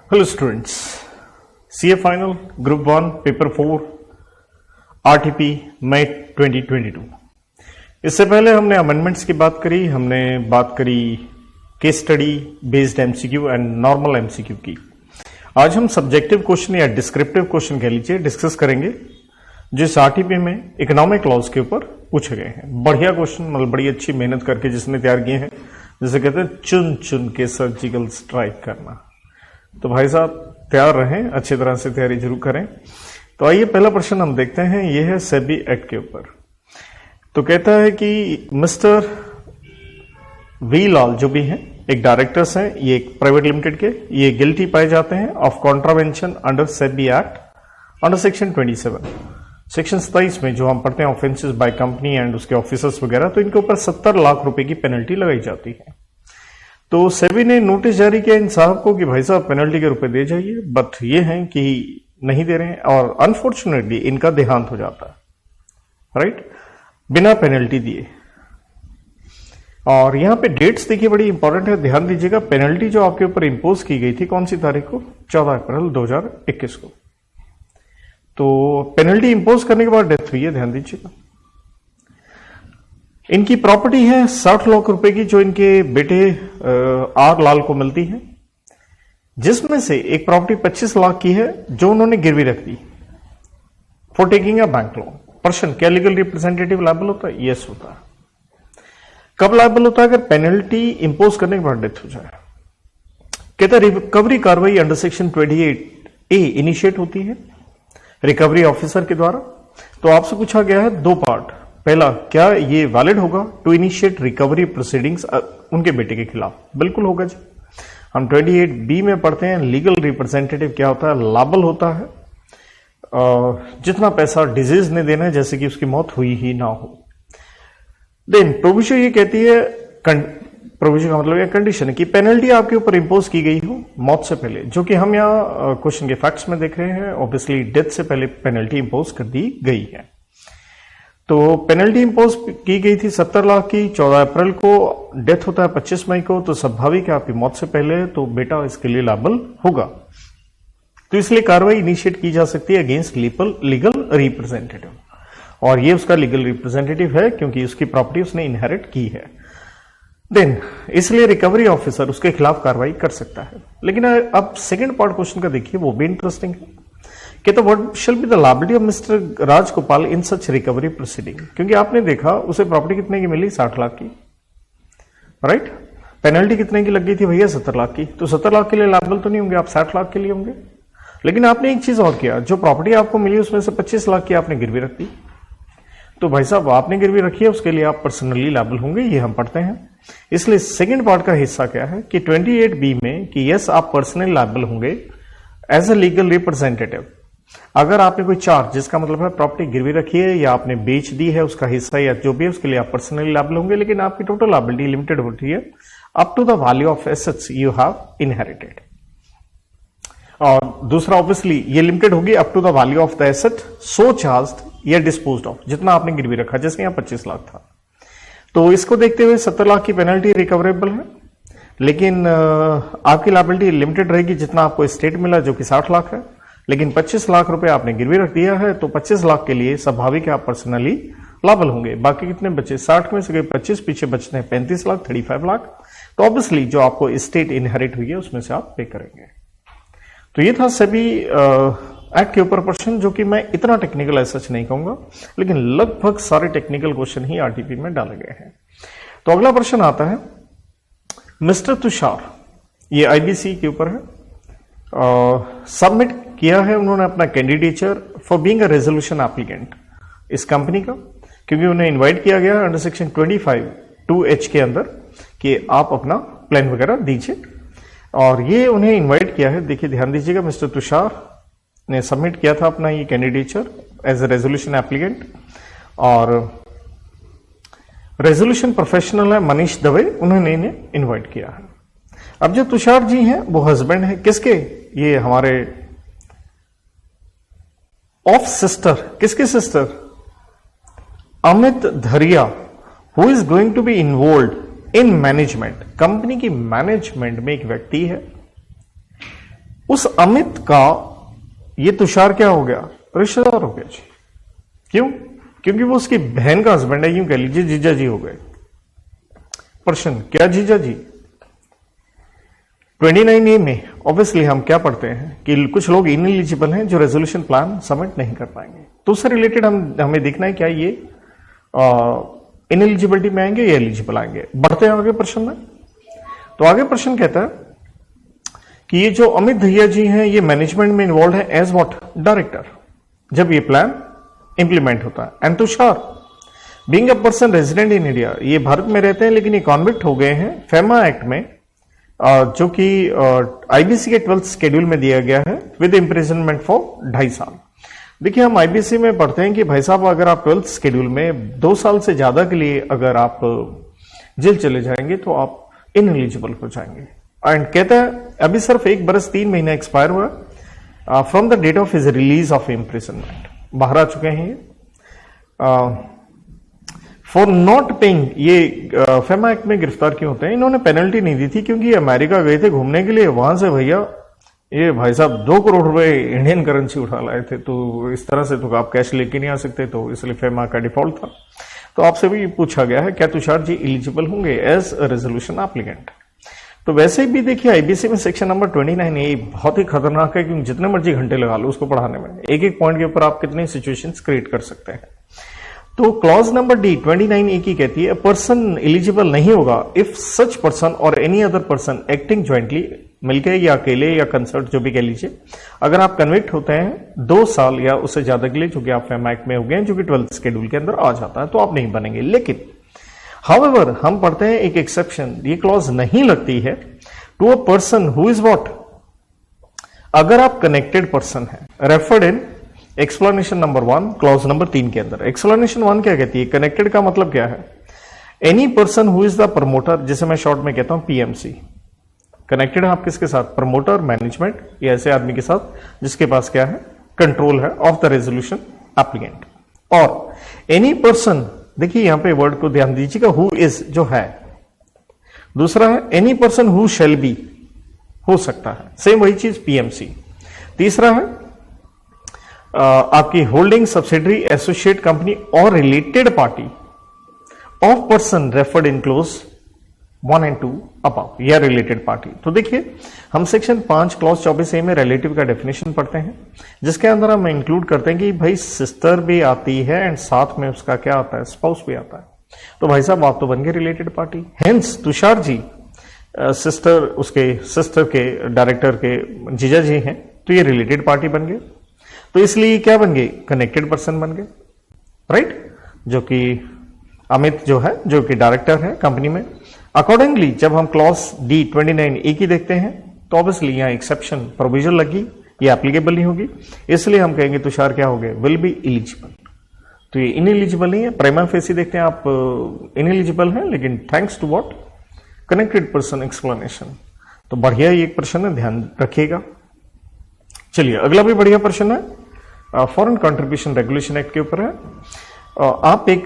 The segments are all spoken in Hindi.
Hello students, CA final group 1 paper 4 RTP May 2022। इससे पहले हमने अमेंडमेंट्स की बात करी, हमने बात करी case study based MCQ and normal MCQ की। आज हम सब्जेक्टिव क्वेश्चन या डिस्क्रिप्टिव क्वेश्चन कह लीजिए डिस्कस करेंगे जो इस आरटीपी में इकोनॉमिक लॉज के ऊपर पूछे गए हैं। बढ़िया क्वेश्चन, मतलब बड़ी अच्छी मेहनत करके जिसने तैयार किए हैं, जिसे कहते हैं चुन चुन के सर्जिकल स्ट्राइक करना। तो भाई साहब तैयार रहें, अच्छी तरह से तैयारी जरूर करें। तो आइए पहला प्रश्न हम देखते हैं, यह है सेबी एक्ट के ऊपर। तो कहता है कि मिस्टर वी लाल जो भी हैं, एक डायरेक्टर्स हैं, ये एक प्राइवेट लिमिटेड के, ये गिल्टी पाए जाते हैं of contravention under SEBI act under section 27। Section 27 में जो हम पढ़ते हैं ऑफेंसेस बाय कंपनी एंड उसके ऑफिसर्स वगैरह, तो इनके ऊपर 70 लाख रुपए की पेनल्टी लगाई जाती है। तो सेबी ने नोटिस जारी किया इन साहब को कि भाई साहब पेनल्टी के रुपए दे जाइए, बट ये हैं कि नहीं दे रहे हैं और अनफॉर्चुनेटली इनका देहांत हो जाता है, राइट, बिना पेनल्टी दिए। और यहां पे डेट्स देखिए बड़ी इंपॉर्टेंट है, ध्यान दीजिएगा। पेनल्टी जो आपके ऊपर इंपोज की गई थी कौन सी तारीख को? 14 अप्रैल 2021 को। तो पेनल्टी इंपोज करने के बाद डेथ हुई है, ध्यान दीजिएगा। इनकी प्रॉपर्टी है 60 लाख रुपए की जो इनके बेटे आर लाल को मिलती है, जिसमें से एक प्रॉपर्टी 25 लाख की है जो उन्होंने गिरवी रख दी for taking a bank loan. Person क्या लीगल रिप्रेजेंटेटिव लायबल होता है? यस होता है। कब लायबल होता है? अगर पेनल्टी इंपोज करने के बाद डेथ हो जाए। कहता है रिकवरी कार्रवाई अंडर सेक्शन 28A इनिशिएट होती है रिकवरी ऑफिसर के द्वारा। तो आपसे पूछा गया है दो पार्ट। पहला, क्या ये वैलिड होगा टू इनिशिएट रिकवरी प्रोसीडिंग्स उनके बेटे के खिलाफ? बिल्कुल होगा जी। हम 28B में पढ़ते हैं लीगल रिप्रेजेंटेटिव क्या होता है? लायबल होता है जितना पैसा डिजीज ने देना है, जैसे कि उसकी मौत हुई ही ना हो। देन प्रोविजन ये कहती है, प्रोविजन का मतलब यह कंडीशन है कि पेनल्टी आपके ऊपर इंपोज की गई हो मौत से पहले, जो कि हम यहाँ क्वेश्चन के फैक्ट्स में देख रहे हैं। ऑब्वियसली डेथ से पहले पेनल्टी इंपोज कर दी गई है। तो पेनल्टी इंपोज की गई थी 70 लाख की, 14 अप्रैल को, डेथ होता है 25 मई को। तो स्वाभाविक है आपकी मौत से पहले तो बेटा इसके लिए लायबल होगा। तो इसलिए कार्रवाई इनिशिएट की जा सकती है अगेंस्ट लीगल रिप्रेजेंटेटिव, और ये उसका लीगल रिप्रेजेंटेटिव है क्योंकि उसकी प्रॉपर्टी उसने इनहेरिट की है। देन इसलिए रिकवरी ऑफिसर उसके खिलाफ कार्रवाई कर सकता है। लेकिन अब सेकंड पार्ट क्वेश्चन का देखिए, वो भी इंटरेस्टिंग है कि तो what shall be the liability of mister Rajagopal in such recovery proceeding. क्योंकि आपने देखा उसे प्रॉपर्टी कितने की मिली? 60 लाख की, राइट। पेनल्टी कितने की लग गई थी भैया? 70 लाख की। तो 70 लाख के लिए लायबल तो नहीं होंगे आप, 60 लाख के लिए होंगे। लेकिन आपने एक चीज और किया, जो प्रॉपर्टी आपको मिली उसमें से 25 लाख की आपने गिरवी रख दी। तो भाई साहब आपने गिरवी रखी है, उसके लिए आप पर्सनली लायबल होंगे, ये हम पढ़ते हैं। इसलिए सेकंड पार्ट का हिस्सा क्या है कि 28B में कि यस आप पर्सनली लायबल होंगे एज ए लीगल रिप्रेजेंटेटिव। अगर आपने कोई चार्ज, जिसका मतलब है प्रॉपर्टी गिरवी रखी है या आपने बेच दी है उसका हिस्सा या जो भी है, उसके लिए आप पर्सनली लायबल होंगे। लेकिन आपकी टोटल लायबिलिटी लिमिटेड होती है up to the value of assets you have inherited. और दूसरा ऑब्वियसली ये लिमिटेड होगी up to the value of the asset so charged या डिस्पोज्ड ऑफ, जितना आपने गिरवी रखा, जैसे यहां 25 लाख था। तो इसको देखते हुए 70 लाख की पेनल्टी रिकवरेबल है, लेकिन आपकी लायबिलिटी लिमिटेड रहेगी जितना आपको एस्टेट मिला जो कि 60 लाख है। लेकिन 25 लाख रुपए आपने गिरवी रख दिया है, तो 25 लाख के लिए स्वाभाविक है आप पर्सनली लायबल होंगे। बाकी कितने बचे? 60 में से गए 25, पीछे बचते हैं 35 लाख, 35 लाख। तो ऑब्वियसली जो आपको एस्टेट इनहेरिट हुई है उसमें से आप पे करेंगे। तो ये था सेबी एक्ट के ऊपर प्रश्न, जो कि मैं इतना टेक्निकल ऐसा नहीं कहूंगा, लेकिन लगभग सारे टेक्निकल क्वेश्चन ही आरटीपी में डाले गए हैं। तो अगला प्रश्न आता है, मिस्टर तुषार, ये आईबीसी के ऊपर है, सबमिट किया है उन्होंने अपना candidature for being a resolution applicant इस कंपनी का, क्योंकि उन्हें इनवाइट किया गया अंडर सेक्शन 25(2)H के अंदर कि आप अपना प्लान वगैरह दीजिए, और ये उन्हें इनवाइट किया है। देखिए ध्यान दीजिएगा, मिस्टर तुषार ने सबमिट किया था अपना ये candidature as a resolution applicant, और रेजोल्यूशन प्रोफेशनल है मनीष दवे, उन्होंने इन्हें इनवाइट किया है। अब जो तुषार जी हैं वो हस्बैंड है किसके? ये हमारे ऑफ सिस्टर, किसके sister? Amit Dharia, who is going to be involve in management. Company की मैनेजमेंट में एक व्यक्ति है उस अमित का ये तुषार क्या हो गया, रिश्तेदार हो गया जी। क्यों? क्योंकि वो उसकी बहन का हस्बैंड है, यूं कह लीजिए जीजा जी हो गए। प्रश्न, क्या जीजा जी? 29A में ऑब्वियसली हम क्या पढ़ते हैं कि कुछ लोग इनएलिजिबल हैं जो रेजोल्यूशन प्लान सबमिट नहीं कर पाएंगे, तो उससे रिलेटेड हमें देखना है क्या ये इनएलिजिबिलिटी में आएंगे या एलिजिबल आएंगे। बढ़ते हैं आगे प्रश्न में। तो आगे प्रश्न कहता है कि ये जो अमित भैया जी हैं ये मैनेजमेंट में इन्वॉल्व है एज व्हाट, डायरेक्टर, जब ये प्लान इंप्लीमेंट होता है। And Tushar being a person resident in India, ये भारत में रहते हैं लेकिन ये कॉन्विक्ट हो गए हैं फेमा एक्ट में, जो कि आईबीसी के 12th शेड्यूल में दिया गया है विद इम्प्रिजनमेंट फॉर 2.5 साल। देखिए हम आईबीसी में पढ़ते हैं कि भाई साहब अगर आप 12th शेड्यूल में 2 साल से ज्यादा के लिए अगर आप जेल चले जाएंगे तो आप इनएलिजिबल हो जाएंगे। एंड कहता है अभी सिर्फ 1 बरस 3 महीना एक्सपायर हुआ from the date of his release of imprisonment, बाहर आ चुके हैं ये। फॉर नॉट पेइंग, ये फेमा एक्ट में गिरफ्तार क्यों होते हैं? इन्होंने पेनल्टी नहीं दी थी क्योंकि अमेरिका गए थे घूमने के लिए, वहां से भैया ये भाई साहब 2 करोड़ रुपए इंडियन करेंसी उठा लाए थे, तो इस तरह से तो आप कैश लेके नहीं आ सकते, तो इसलिए फेमा का डिफॉल्ट था। तो आपसे भी पूछा गया है क्या तुषार जी एलिजिबल होंगे एज रेजोल्यूशन एप्लीकेंट। तो वैसे भी देखिए आईबीसी में सेक्शन नंबर 29A बहुत ही खतरनाक है क्योंकि जितने मर्जी घंटे लगा लो उसको पढ़ाने में, एक एक पॉइंट के ऊपर आप कितने सिचुएशंस क्रिएट कर सकते हैं। तो क्लॉज नंबर डी 29A की कहती है पर्सन एलिजिबल नहीं होगा इफ सच पर्सन और any other person acting jointly, मिलके या अकेले या कंसर्ट जो भी कह लीजिए, अगर आप कन्विक्ट होते हैं 2 साल या उससे ज्यादा के लिए, जो कि आप फेमा एक्ट में हो गए, जो कि 12th शेड्यूल के अंदर आ जाता है, तो आप नहीं बनेंगे। लेकिन हाउएवर हम पढ़ते हैं एक एक्सेप्शन, ये क्लॉज नहीं लगती है to a person who is what, अगर आप कनेक्टेड पर्सन है, referred in explanation number 1 clause number 3 के अंदर। एक्सप्लेनेशन 1 क्या कहती है? कनेक्टेड का मतलब क्या है? Any person who is the promoter, जिसे मैं शॉर्ट में कहता हूं पीएमसी। कनेक्टेड है आप किसके साथ? प्रमोटर, मैनेजमेंट, या ऐसे आदमी के साथ जिसके पास क्या है? कंट्रोल है ऑफ द रेजोल्यूशन एप्लीकेंट। और एनी पर्सन, देखिए यहां पे वर्ड को ध्यान दीजिएगा, हु इज जो है। दूसरा है any person who shall be, हो सकता है, सेम वही चीज पीएमसी। तीसरा है आपकी होल्डिंग सब्सिडरी एसोसिएट कंपनी और related party of person referred in close 1 and 2 about, या रिलेटेड पार्टी। तो देखिए हम सेक्शन 5 क्लॉज 24A में रिलेटिव का डेफिनेशन पढ़ते हैं, जिसके अंदर हम इंक्लूड करते हैं कि भाई सिस्टर भी आती है एंड साथ में उसका क्या आता है? स्पाउस भी आता है। तो भाई साहब आप तो बन गए related party. Hence Tushar ji sister, उसके सिस्टर के डायरेक्टर के जीजा जी हैं, तो ये रिलेटेड पार्टी बन गए। तो इसलिए क्या बन गए? कनेक्टेड पर्सन बन गए, राइट? जो कि अमित जो है, जो कि डायरेक्टर है कंपनी में। अकॉर्डिंगली जब हम क्लॉज डी 29A की देखते हैं तो ऑब्वियसली यहां एक्सेप्शन प्रोविजन लगी, ये एप्लीकेबल नहीं होगी, इसलिए हम कहेंगे तुषार क्या हो गए? Will be eligible. तो ये इनएलिजिबल नहीं है, प्राइमा फेसी देखते हैं आप इनएलिजिबल है, लेकिन thanks to what? Connected person explanation. तो बढ़िया ये एक प्रश्न है, ध्यान रखिएगा। चलिए अगला भी बढ़िया प्रश्न है, फॉरेन कंट्रीब्यूशन रेगुलेशन एक्ट के ऊपर है। आप एक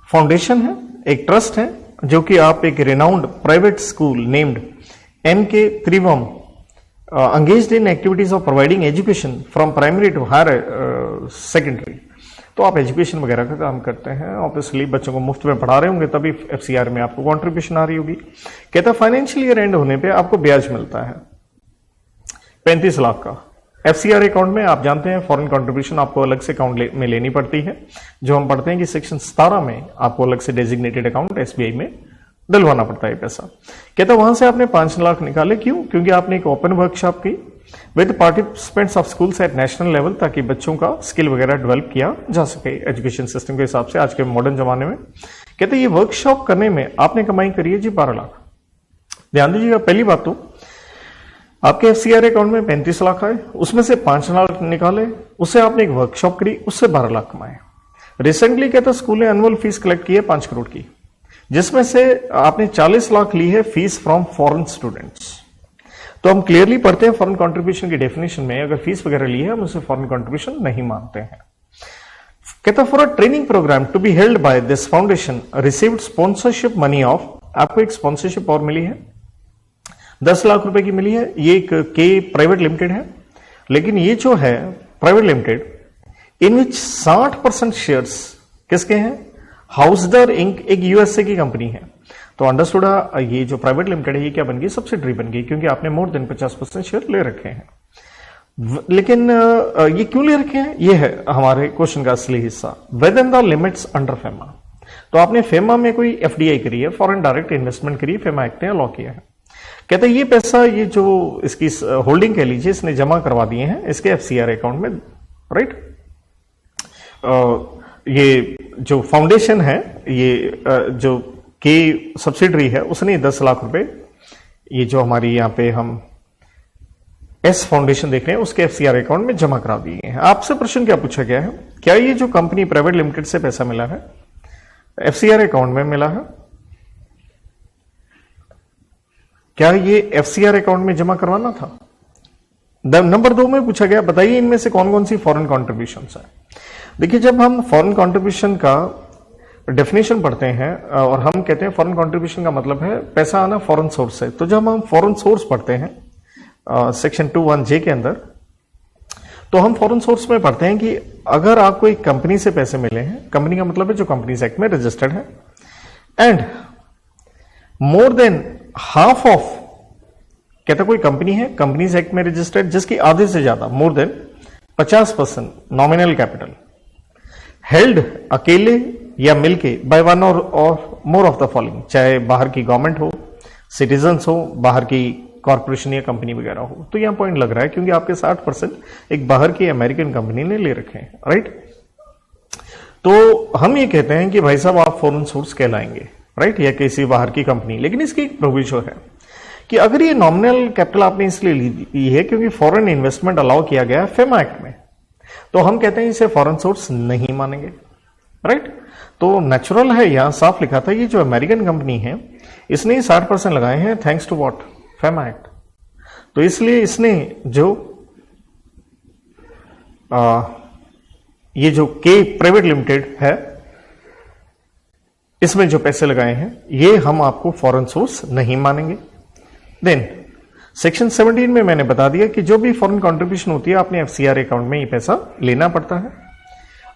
फाउंडेशन है, एक ट्रस्ट है, जो कि आप एक renowned private school named MK त्रिवम engaged in activities of providing education from primary to higher secondary। तो आप एजुकेशन वगैरह का काम करते हैं, ऑब्वियसली बच्चों को मुफ्त में पढ़ा रहे होंगे, तभी FCR में आपको कंट्रीब्यूशन आ रही होगी। कहता फाइनेंशियल ईयर एंड होने पे आपको ब्याज मिलता है 35 लाख का। FCR अकाउंट में आप जानते हैं फॉरेन कंट्रीब्यूशन आपको अलग से अकाउंट में लेनी पड़ती है, जो हम पढ़ते हैं कि सेक्शन 17 में आपको अलग से डेजिग्नेटेड अकाउंट SBI में डलवाना पड़ता है पैसा। कहता वहां से आपने 5 लाख निकाले, क्यों? क्योंकि आपने एक ओपन वर्कशॉप की with participants of schools at national level, ताकि बच्चों का स्किल वगैरह डेवलप किया जा सके एजुकेशन सिस्टम के हिसाब से आज के मॉडर्न जमाने में। कहते ये वर्कशॉप करने में आपने कमाई करी है जी 12 लाख। ध्यान दीजिएगा, पहली बात तो आपके FCR अकाउंट में 35 लाख आए, उसमें से 5 लाख निकाले, उससे आपने एक वर्कशॉप करी, उससे 12 लाख कमाए। रिसेंटली कहता स्कूल ने एनुअल फीस कलेक्ट की है 5 करोड़ की, जिसमें से आपने 40 लाख ली है फीस फ्रॉम फॉरेन स्टूडेंट्स। तो हम क्लियरली पढ़ते हैं फॉरेन कंट्रीब्यूशन की डेफिनेशन में अगर फीस वगैरह ली है हम उसे फॉरेन कंट्रीब्यूशन नहीं मानते हैं। कहता for a training program to be held by this foundation received sponsorship money of, आपको एक स्पॉन्सरशिप और मिली है 10 लाख रुपए की मिली है। ये एक के प्राइवेट लिमिटेड है, लेकिन ये जो है प्राइवेट लिमिटेड, इन विच 60% शेयर्स किसके हैं? हाउसडर इंक एक यूएसए की कंपनी है। तो अंडरस्टूड, ये जो प्राइवेट लिमिटेड है ये क्या बन गई? सब्सिडरी बन गई, क्योंकि आपने मोर देन 50% शेयर ले रखे हैं। लेकिन ये क्यों ले रखे हैं? ये है हमारे क्वेश्चन का असली हिस्सा। With in the limits under FEMA. तो आपने फेमा में कोई एफडीआई करी है, फॉरेन डायरेक्ट इन्वेस्टमेंट करी है, फेमा एक्ट ने अलाउ किया है। कहते हैं ये पैसा, ये जो इसकी होल्डिंग कह लीजिए, इसने जमा करवा दिए हैं इसके एफसीआर अकाउंट में, राइट। ये जो फाउंडेशन है, ये जो के सब्सिडरी है, उसने 10 लाख रुपए, ये जो हमारी यहां पे हम एस फाउंडेशन देख रहे हैं, उसके एफसीआर अकाउंट में जमा करा दिए हैं। आपसे प्रश्न क्या पूछा गया है? क्या ये जो कंपनी प्राइवेट लिमिटेड से पैसा मिला है एफसीआर अकाउंट में मिला है? क्या ये एफसीआर अकाउंट में जमा करवाना था? नंबर 2 में पूछा गया, बताइए इनमें से कौन कौन सी फॉरेन कॉन्ट्रीब्यूशन है। देखिए, जब हम फॉरेन कॉन्ट्रीब्यूशन का डेफिनेशन पढ़ते हैं और हम कहते हैं फॉरेन कॉन्ट्रीब्यूशन का मतलब है पैसा आना फॉरेन सोर्स से, तो जब हम फॉरेन सोर्स पढ़ते हैं सेक्शन 21J के अंदर, तो हम फॉरेन सोर्स में पढ़ते हैं कि अगर आपको एक कंपनी से पैसे मिले हैं, कंपनी का मतलब है जो कंपनीज एक्ट में रजिस्टर्ड है, and more than half of, कहता कोई कंपनी है कंपनीज एक्ट में रजिस्टर्ड जिसकी आधे से ज्यादा, more than 50% nominal capital held अकेले या मिलके बाय वन और मोर ऑफ द फॉलोइंग, चाहे बाहर की गवर्नमेंट हो, सिटीजन्स हो, बाहर की कॉर्पोरेशन या कंपनी वगैरह हो। तो यहां पॉइंट लग रहा है क्योंकि आपके 60% एक बाहर की अमेरिकन कंपनी ने ले रखे हैं, राइट। तो हम ये कहते हैं कि भाई साहब आप फॉरेन सोर्स कहलाएंगे, राइट, या किसी बाहर की कंपनी। लेकिन इसकी एक प्रोविजन है कि अगर ये नॉमिनल कैपिटल आपने इसलिए ली है क्योंकि फॉरेन इन्वेस्टमेंट अलाउ किया गया है फेमा एक्ट में, तो हम कहते हैं इसे फॉरेन सोर्स नहीं मानेंगे, राइट। तो नेचुरल है, यहां साफ लिखा था ये जो अमेरिकन कंपनी है इसने 60% लगाए हैं thanks to what? FEMA act. तो इसलिए इसने जो ये जो के प्राइवेट लिमिटेड है इसमें जो पैसे लगाए हैं ये हम आपको फॉरेन सोर्स नहीं मानेंगे। देन सेक्शन 17 में मैंने बता दिया कि जो भी फॉरेन कंट्रीब्यूशन होती है आपने एफसीआर अकाउंट में ये पैसा लेना पड़ता है।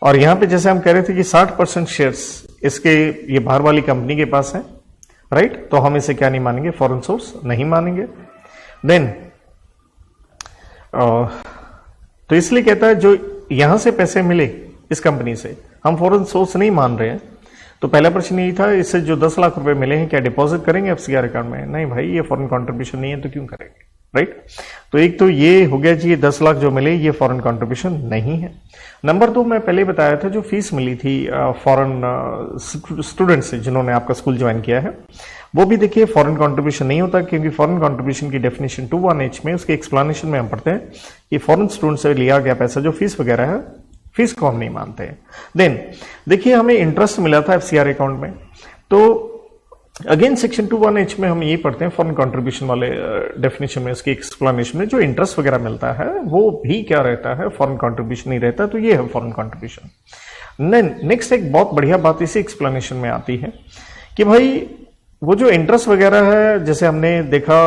और यहां पे जैसे हम कह रहे थे कि 60% शेयर्स इसके ये बाहर वाली कंपनी के पास है, राइट, तो हम इसे क्या नहीं मानेंगे? फॉरेन सोर्स नहीं मानेंगे। देन तो इसलिए कहता है जो यहां से पैसे मिले इस कंपनी से हम फॉरेन सोर्स नहीं मान रहे हैं। तो पहला प्रश्न यही था, इससे जो 10 लाख रुपए मिले हैं क्या डिपॉजिट करेंगे एफसीआर अकाउंट में? नहीं भाई, ये फॉरेन कंट्रीब्यूशन नहीं है तो क्यों करेंगे, राइट। तो एक तो ये हो गया जी, ये 10 लाख जो मिले ये फॉरेन कंट्रीब्यूशन नहीं है। नंबर 2 मैं पहले बताया था जो फीस मिली थी फॉरेन स्टूडेंट से जिन्होंने आपका स्कूल ज्वाइन किया है, वो भी देखिए फॉरेन कंट्रीब्यूशन नहीं होता, क्योंकि फॉरेन कंट्रीब्यूशन की डेफिनेशन 21H में उसके एक्सप्लेनेशन में हम पढ़ते हैं कि फॉरेन स्टूडेंट से लिया गया पैसा जो फीस वगैरह है, फीस को हम नहीं मानते हैं। देन देखिए हमें इंटरेस्ट मिला था एफसीआर अकाउंट में, तो अगेन सेक्शन 21H में हम ये पढ़ते हैं फॉरेन कंट्रीब्यूशन वाले डेफिनेशन में उसकी एक्सप्लेनेशन में जो इंटरेस्ट वगैरह मिलता है वो भी क्या रहता है? फॉरेन कंट्रीब्यूशन नहीं रहता। तो ये है फॉरेन कंट्रीब्यूशन। नेक्स्ट एक बहुत बढ़िया बात इसी एक्सप्लेनेशन में आती है कि भाई वो जो इंटरेस्ट वगैरह है, जैसे हमने देखा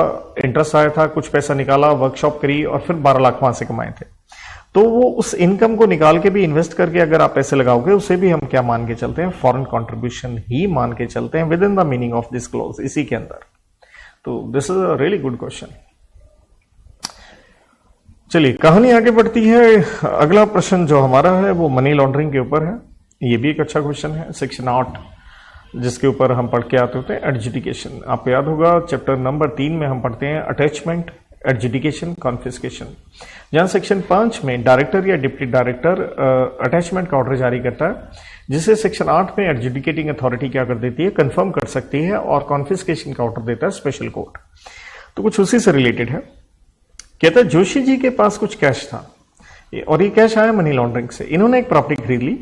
इंटरेस्ट आया था, कुछ पैसा निकाला, वर्कशॉप करी और फिर 12 लाख वहां से कमाए थे, तो वो उस इनकम को निकाल के भी इन्वेस्ट करके अगर आप पैसे लगाओगे उसे भी हम क्या मान के चलते हैं? फॉरेन कंट्रीब्यूशन ही मान के चलते हैं with in the meaning of this clause, इसी के अंदर। तो this is a really good question. चलिए कहानी आगे बढ़ती है। अगला प्रश्न जो हमारा है वो मनी लॉन्ड्रिंग के ऊपर है। ये भी एक अच्छा क्वेश्चन है, सेक्शन 8 जिसके ऊपर हम पढ़ के आते होते हैं एडजुडिकेशन। आपको याद होगा चैप्टर नंबर 3 में हम पढ़ते हैं अटैचमेंट, एडजुडिकेशन, कॉन्फिस्केशन, जहां सेक्शन 5 में डायरेक्टर या डिप्टी डायरेक्टर अटैचमेंट का ऑर्डर जारी करता है, जिसे सेक्शन 8 में एडजुडिकेटिंग अथॉरिटी क्या कर देती है? कंफर्म कर सकती है, और कॉन्फिस्केशन का ऑर्डर देता है स्पेशल कोर्ट। तो कुछ उसी से रिलेटेड है। कहता है जोशी जी के पास कुछ कैश था और ये कैश आया मनी लॉन्ड्रिंग से। इन्होंने एक प्रॉपर्टी खरीद ली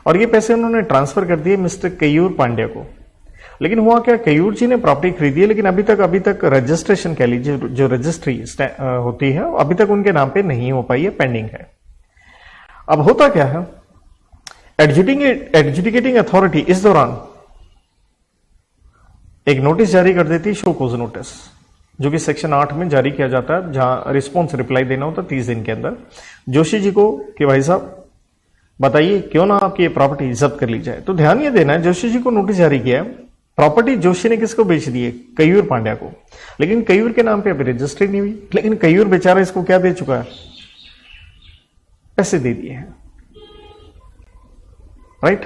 और ये पैसे उन्होंने ट्रांसफर कर दिए मिस्टर कयूर पांड्या को। लेकिन हुआ क्या, कयूर जी ने प्रॉपर्टी खरीदी है लेकिन अभी तक रजिस्ट्रेशन कह लीजिए, जो रजिस्ट्री होती है अभी तक उनके नाम पे नहीं हो पाई है, पेंडिंग है। अब होता क्या है, एडजुडिकेटिंग अथॉरिटी इस दौरान एक नोटिस जारी कर देती है, शो कोज नोटिस, जो कि सेक्शन 8 में जारी किया जाता है, जहां रिस्पॉन्स रिप्लाई देना होता है 30 दिन के अंदर जोशी जी को कि भाई साहब बताइए क्यों ना आपकी ये प्रॉपर्टी जब्त कर ली जाए। तो ध्यान ये देना है, जोशी जी को नोटिस जारी किया है, प्रॉपर्टी जोशी ने किसको बेच दी है? कयूर पांड्या को, लेकिन कयूर के नाम पे अभी रजिस्ट्री नहीं हुई, लेकिन कयूर बेचारा इसको क्या दे चुका है? पैसे दे दिए हैं, राइट।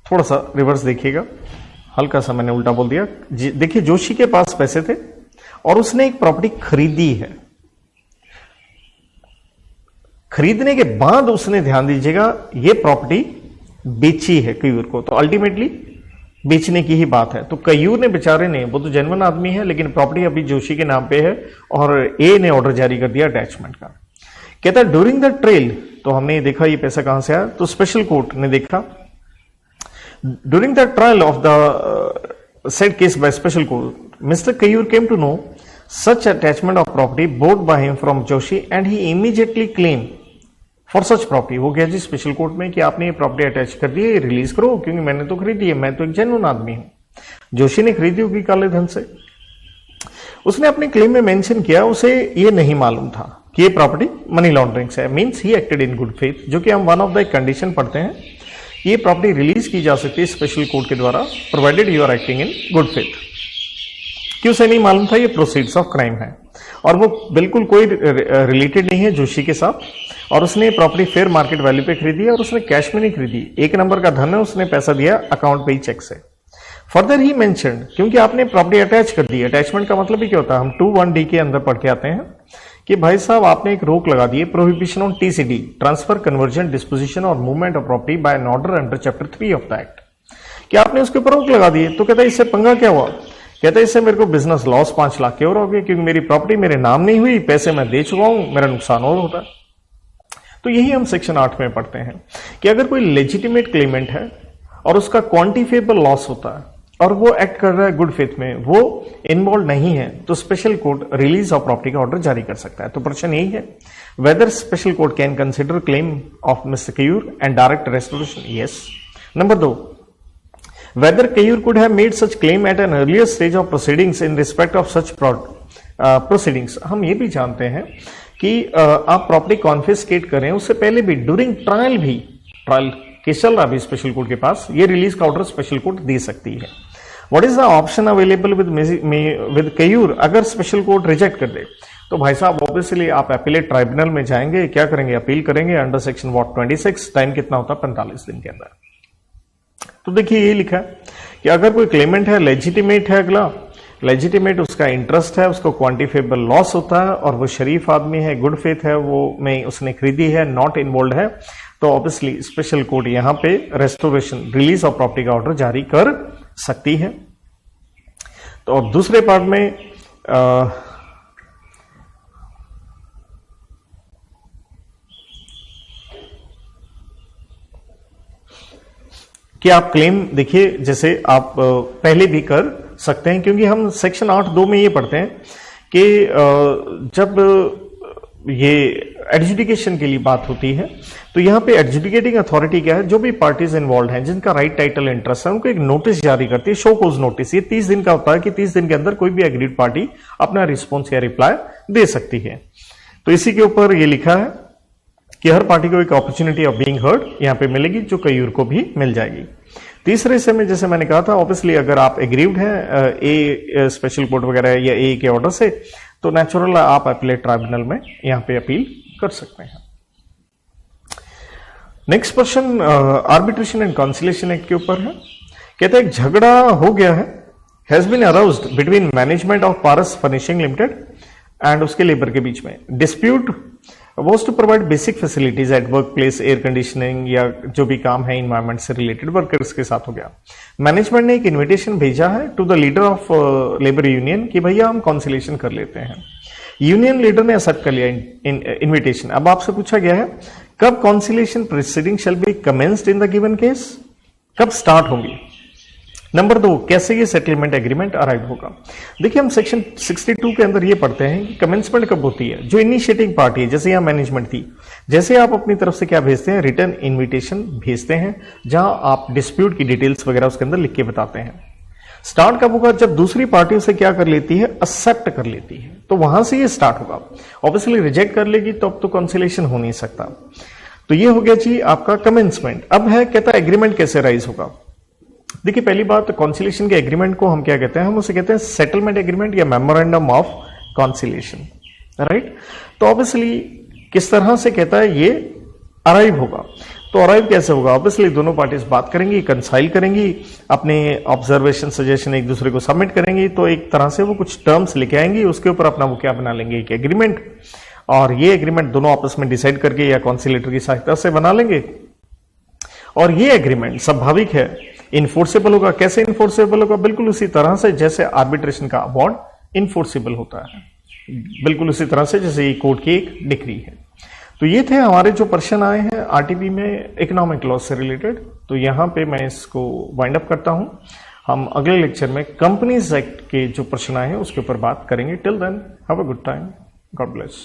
थोड़ा सा रिवर्स देखिएगा, हल्का सा मैंने उल्टा बोल दिया। देखिए जोशी के पास पैसे थे और उसने एक प्रॉपर्टी खरीदी है, खरीदने के बाद उसने, ध्यान दीजिएगा, ये प्रॉपर्टी बेची है कयूर को, तो अल्टीमेटली बेचने की ही बात है। तो कयूर ने बेचारे ने, वो तो जेन्युइन आदमी है, लेकिन प्रॉपर्टी अभी जोशी के नाम पे है और ए ने ऑर्डर जारी कर दिया अटैचमेंट का। कहता है ड्यूरिंग द ट्रेल, तो हमने देखा ये पैसा कहां से आया, तो स्पेशल कोर्ट ने देखा during the trial of the said case by special court mister Kayur came to know such attachment of property bought by him from Joshi and he immediately claim for such property. वो गया जी स्पेशल कोर्ट में कि आपने ये प्रॉपर्टी अटैच कर दी है, रिलीज करो, क्योंकि मैंने तो खरीदी है, मैं तो एक जेन्युइन आदमी हूं। जोशी ने खरीदी होगी काले धन से। उसने अपने क्लेम में मेंशन किया उसे ये नहीं मालूम था कि ये प्रॉपर्टी मनी लॉन्ड्रिंग से है, means he acted in good faith, जो कि हम वन ऑफ द कंडीशन पढ़ते हैं कि ये प्रॉपर्टी रिलीज की जा सकती है स्पेशल कोर्ट के द्वारा, provided you are acting in good faith. कि उसे नहीं मालूम था ये प्रोसीड्स ऑफ क्राइम है और वो बिल्कुल कोई रिलेटेड नहीं है जोशी के साथ, और उसने प्रॉपर्टी फेयर मार्केट वैल्यू पे खरीदी है और उसने कैश में नहीं खरीदी, एक नंबर का धन है, उसने पैसा दिया अकाउंट पे ही चेक से। फर्दर ही मेंशन्ड, क्योंकि आपने प्रॉपर्टी अटैच कर दी, अटैचमेंट का मतलब ही क्या होता है, हम 2(1)D के अंदर पढ़ के आते हैं कि भाई साहब आपने एक रोक लगा दी है, prohibition on TCD, transfer conversion disposition और movement of property by an order under chapter 3 of the act, कि आपने उसके ऊपर रोक लगा दी है। तो कहता है इससे पंगा क्या हुआ? कहता है इससे मेरे को बिजनेस लॉस 5 लाख के और हो गए, क्योंकि मेरी प्रॉपर्टी मेरे नाम नहीं हुई, पैसे मैं दे चुका हूं, मेरा नुकसान और होता है। तो यही हम सेक्शन 8 में पढ़ते हैं कि अगर कोई लेजिटिमेट क्लेमेंट है और उसका क्वांटिफिएबल लॉस होता है और वो एक्ट कर रहा है गुड फेथ में, वो इन्वॉल्व नहीं है, तो special court release of property का ऑर्डर जारी कर सकता है। तो प्रश्न यही है, whether special court can consider claim of mister Kayur and direct restoration? Yes. Number 2, whether Kayur could have made such claim at an earlier stage of proceedings in respect of such proceedings। हम ये भी जानते हैं कि आप प्रॉपर्टी कॉन्फिस्केट करें उससे पहले भी, ड्यूरिंग ट्रायल भी, ट्रायल केस चल रहा भी स्पेशल कोर्ट के पास, ये रिलीज का ऑर्डर स्पेशल कोर्ट दे सकती है। What is the option available with Kayur अगर स्पेशल कोर्ट रिजेक्ट कर दे? तो भाई साहब ऑब्वियसली आप अपीलेट ट्राइब्यूनल में जाएंगे, क्या करेंगे? अपील करेंगे अंडर सेक्शन 26, टाइम कितना होता है? 45 दिन के अंदर। तो देखिए ये लिखा है कि अगर कोई क्लेमेंट है, लेजिटिमेट है, अगला लेजिटिमेट उसका इंटरेस्ट है, उसको क्वांटिफिएबल लॉस होता है और वो शरीफ आदमी है, गुड फेथ है, वो में उसने खरीदी है, नॉट इन्वॉल्व है, तो ऑब्वियसली स्पेशल कोर्ट यहां पे रेस्टोरेशन, रिलीज ऑफ प्रॉपर्टी का ऑर्डर जारी कर सकती है। तो और दूसरे पार्ट में कि आप क्लेम, देखिए जैसे आप पहले भी कर सकते हैं, क्योंकि हम सेक्शन 8(2) में ये पढ़ते हैं कि जब ये एडजुडिकेशन के लिए बात होती है तो यहां पे एडजुडिकेटिंग अथॉरिटी क्या है, जो भी पार्टीज इन्वॉल्व हैं जिनका राइट टाइटल इंटरेस्ट है, उनको एक नोटिस जारी करती है, शो कोज नोटिस। ये 30 दिन का होता है कि 30 दिन के अंदर कोई भी एग्रीड पार्टी अपना रिस्पॉन्स या रिप्लाई दे सकती है। तो इसी के ऊपर ये लिखा है कि हर पार्टी को एक अपॉर्चुनिटी ऑफ बीइंग हर्ड यहां पे मिलेगी, जो कयूर को भी मिल जाएगी। तीसरे हिस्से में जैसे मैंने कहा था, ऑब्वियसली अगर आप एग्रीव्ड हैं ए स्पेशल कोर्ट वगैरह या ए के ऑर्डर से, तो नेचुरल आप अपीलेट ट्राइब्यूनल में यहां पे अपील कर सकते हैं। Next question arbitration and conciliation act के ऊपर है। कहते हैं झगड़ा हो गया है, has been aroused between management of Paras furnishing limited and उसके लेबर के बीच में। Dispute was to provide basic facilities at work place, air conditioning या जो भी काम है इन्वायरमेंट से रिलेटेड वर्कर्स के साथ हो गया। मैनेजमेंट ने एक इन्विटेशन भेजा है to the leader of labour union कि भैया हम कॉन्सिलेशन कर लेते हैं। यूनियन लीडर ने एक्सेप्ट कर लिया इन्विटेशन। अब आपसे पूछा गया है कब conciliation proceeding shall be commenced in the given case, कब स्टार्ट होंगी। नंबर 2, कैसे ये सेटलमेंट एग्रीमेंट अराइव होगा। देखिए हम सेक्शन 62 के अंदर ये पढ़ते हैं कि कमेंसमेंट कब होती है, जो इनिशिएटिंग पार्टी है, जैसे यहां मैनेजमेंट थी, जैसे आप अपनी तरफ से क्या भेजते हैं, रिटर्न इन्विटेशन भेजते हैं, जहां आप डिस्प्यूट की डिटेल्स वगैरह उसके अंदर लिख के बताते हैं। स्टार्ट कब होगा? जब दूसरी पार्टी उसे क्या कर लेती है? एक्सेप्ट कर लेती है, तो वहां से ये स्टार्ट होगा। ऑब्वियसली रिजेक्ट कर लेगी तो अब तो कंसिलेशन हो नहीं सकता। तो ये हो गया जी आपका कमेंसमेंट। अब है कहता है एग्रीमेंट कैसे राइज होगा। देखिए पहली बात, कॉन्सिलेशन के एग्रीमेंट को हम क्या कहते हैं? हम उसे कहते हैं सेटलमेंट एग्रीमेंट या मेमोरेंडम ऑफ कॉन्सिलेशन, राइट। तो ऑब्वियसली किस तरह से कहता है ये अराइव होगा। तो अराइव कैसे होगा? ऑब्वियसली दोनों पार्टीज बात करेंगी, कंसाइल करेंगी, अपने ऑब्जर्वेशन सजेशन एक दूसरे को सबमिट करेंगी, तो एक तरह से वो कुछ टर्म्स लेके आएंगी, उसके ऊपर अपना वो क्या बना लेंगे? एक एग्रीमेंट। और ये एग्रीमेंट दोनों आपस में डिसाइड करके या कॉन्सिलेटर की सहायता से बना लेंगे। और ये एग्रीमेंट स्वाभाविक है इन्फोर्सेबल होगा। कैसे इन्फोर्सेबल होगा? बिल्कुल उसी तरह से जैसे आर्बिट्रेशन का अवार्ड इन्फोर्सेबल होता है, बिल्कुल उसी तरह से जैसे ये कोर्ट की एक डिक्री है। तो ये थे हमारे जो प्रश्न आए हैं आरटीपी में इकोनॉमिक लॉ से रिलेटेड। तो यहां पे मैं इसको वाइंड अप करता हूं। हम अगले लेक्चर में कंपनीज एक्ट के जो प्रश्न आए हैं उसके ऊपर बात करेंगे। Till then have a good time, God bless.